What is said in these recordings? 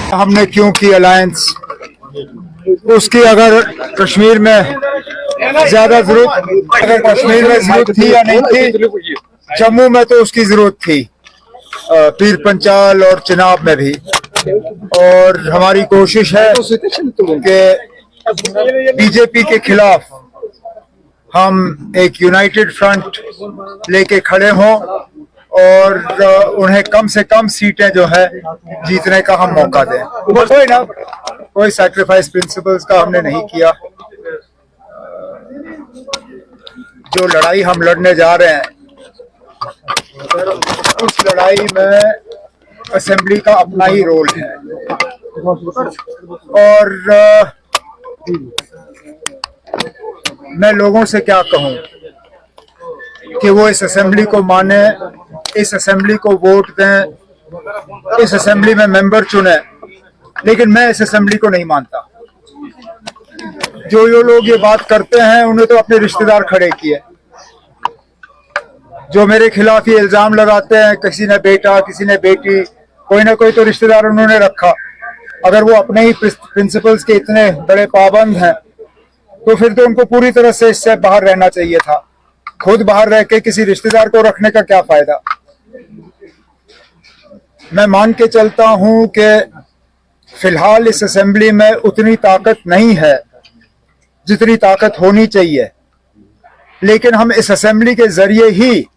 हमने क्यों की अलायंस, उसकी अगर कश्मीर में ज्यादा जरूरत, अगर कश्मीर में जरूरत थी या नहीं थी, जम्मू में तो उसकी जरूरत थी, पीर पंचाल और चिनाब में भी। और हमारी कोशिश है कि बीजेपी के खिलाफ हम एक यूनाइटेड फ्रंट लेके खड़े हों और उन्हें कम से कम सीटें जो है जीतने का हम मौका दें। कोई ना, कोई सैक्रिफाइस प्रिंसिपल्स का हमने नहीं किया। जो लड़ाई हम लड़ने जा रहे हैं, उस लड़ाई में असेंबली का अपना ही रोल है। और मैं लोगों से क्या कहूं कि वो इस असेंबली को माने, इस असेंबली को वोट दें, इस असेंबली में मेंबर चुने, लेकिन मैं इस असेंबली को नहीं मानता। जो लोग ये बात करते हैं उन्हें तो अपने रिश्तेदार खड़े किए। जो मेरे खिलाफ ये इल्जाम लगाते हैं, किसी ने बेटा, किसी ने बेटी, कोई ना कोई तो रिश्तेदार उन्होंने रखा। अगर वो अपने ही प्रिंसिपल्स के इतने बड़े पाबंद हैं तो फिर तो उनको पूरी तरह से इससे बाहर रहना चाहिए था। खुद बाहर रह के किसी रिश्तेदार को रखने का क्या फायदा। मैं मान के चलता हूं कि फिलहाल इस असेंबली में उतनी ताकत नहीं है जितनी ताकत होनी चाहिए, लेकिन हम इस असेंबली के जरिए ही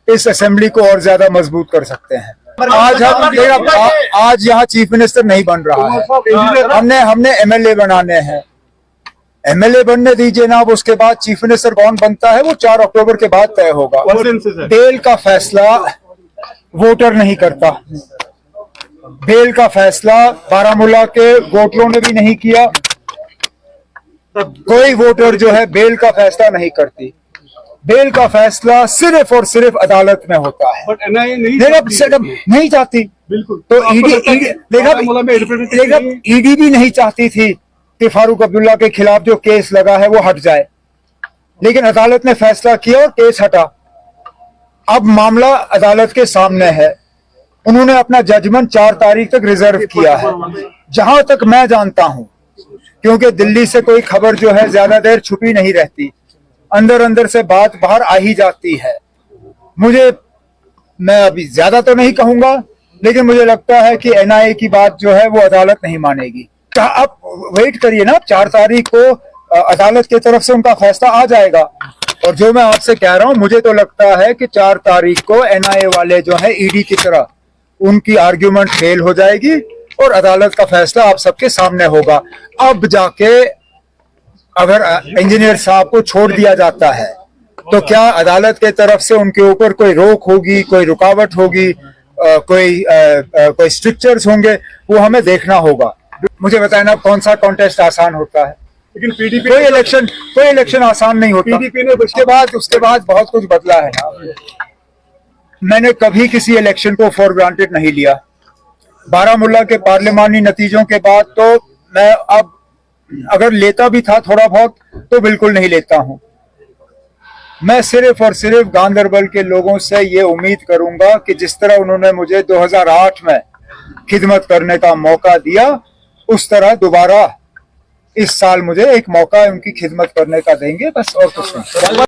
इस असेंबली को और ज्यादा मजबूत कर सकते हैं। आज यहाँ चीफ मिनिस्टर नहीं बन रहा है, हमने एमएलए बनाने हैं। एमएलए बनने दीजिए ना, अब उसके बाद चीफ मिनिस्टर कौन बनता है वो 4 अक्टूबर के बाद तय होगा। बेल का फैसला वोटर नहीं करता। बेल का फैसला बारामूला के वोटरों ने भी नहीं किया। कोई वोटर जो है बेल का फैसला नहीं करती। बेल का फैसला सिर्फ और सिर्फ अदालत में होता है। नहीं चाहती, बिल्कुल। तो ईडी भी नहीं चाहती थी कि फारूक अब्दुल्ला के खिलाफ जो केस लगा है वो हट जाए, लेकिन अदालत ने फैसला किया और केस हटा। अब मामला अदालत के सामने है। उन्होंने अपना जजमेंट 4 तारीख तक रिजर्व किया है। जहां तक मैं जानता हूं, क्योंकि दिल्ली से कोई खबर जो है ज्यादा देर छुपी नहीं रहती, अंदर अंदर से बात बाहर आ ही जाती है। मैं अभी ज्यादा तो नहीं कहूंगा, लेकिन मुझे लगता है कि एनआईए की बात जो है वो अदालत नहीं मानेगी। आप वेट करिए ना, 4 तारीख को अदालत की तरफ से उनका फैसला आ जाएगा। और जो मैं आपसे कह रहा हूं, मुझे तो लगता है कि 4 तारीख को एनआईए वाले जो है ईडी की तरह, उनकी आर्ग्यूमेंट फेल हो जाएगी और अदालत का फैसला आप सबके सामने होगा। अब जाके अगर इंजीनियर साहब को छोड़ दिया जाता है तो क्या अदालत के तरफ से उनके ऊपर कोई रोक होगी, कोई रुकावट होगी, कोई स्ट्रिक्चर्स होंगे, वो हमें देखना होगा। मुझे बताया ना, कौन सा कॉन्टेस्ट आसान होता है, लेकिन पीडीपी कोई इलेक्शन आसान नहीं होता। पीडीपी ने उसके बाद बहुत कुछ बदला है ना। मैंने कभी किसी इलेक्शन को फॉर ग्रांटेड नहीं लिया। बारामूला के पार्लिमानी नतीजों के बाद तो मैं अब अगर लेता भी था थोड़ा बहुत तो बिल्कुल नहीं लेता हूं। मैं सिर्फ और सिर्फ गांदरबल के लोगों से ये उम्मीद करूंगा कि जिस तरह उन्होंने मुझे 2008 में खिदमत करने का मौका दिया, उस तरह दोबारा इस साल मुझे एक मौका उनकी खिदमत करने का देंगे, बस और कुछ नहीं।